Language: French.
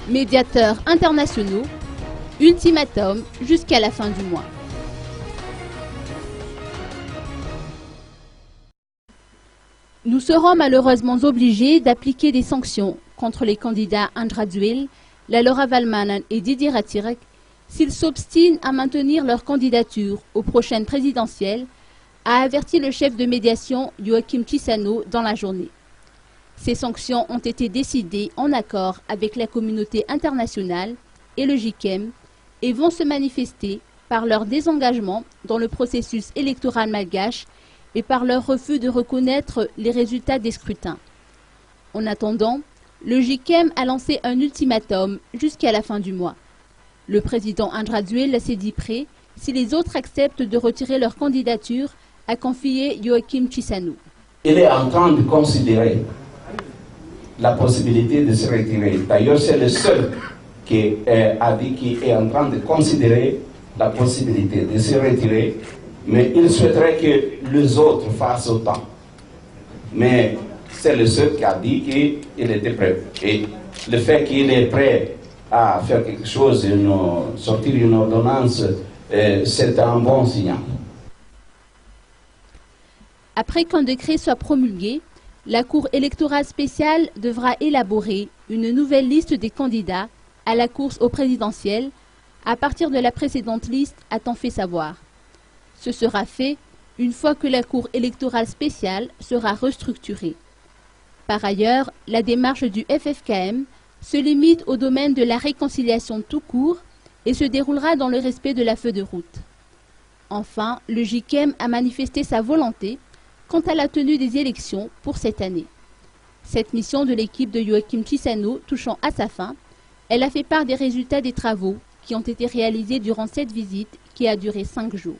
Médiateurs internationaux, ultimatum jusqu'à la fin du mois. Nous serons malheureusement obligés d'appliquer des sanctions contre les candidats Andra Dzwil, Lalora Valmanan et Didier Ratirek s'ils s'obstinent à maintenir leur candidature aux prochaines présidentielles, a averti le chef de médiation Joachim Chissano dans la journée. Ces sanctions ont été décidées en accord avec la communauté internationale et le JICEM et vont se manifester par leur désengagement dans le processus électoral malgache et par leur refus de reconnaître les résultats des scrutins. En attendant, le JICEM a lancé un ultimatum jusqu'à la fin du mois. Le président Andra Dzwil s'est dit prêt, si les autres acceptent de retirer leur candidature, a confié Joachim Chissano. Il est en train de considérer la possibilité de se retirer. D'ailleurs, c'est le seul qui a dit qu'il est en train de considérer la possibilité de se retirer, mais il souhaiterait que les autres fassent autant. Mais c'est le seul qui a dit qu'il était prêt. Et le fait qu'il est prêt à faire quelque chose, sortir une ordonnance, c'est un bon signal. Après qu'un décret soit promulgué, la Cour électorale spéciale devra élaborer une nouvelle liste des candidats à la course au présidentiel à partir de la précédente liste, a-t-on fait savoir. Ce sera fait une fois que la Cour électorale spéciale sera restructurée. Par ailleurs, la démarche du FFKM se limite au domaine de la réconciliation tout court et se déroulera dans le respect de la feuille de route. Enfin, le JICEM a manifesté sa volonté quant à la tenue des élections pour cette année. Cette mission de l'équipe de Joachim Chissano touchant à sa fin, elle a fait part des résultats des travaux qui ont été réalisés durant cette visite qui a duré 5 jours.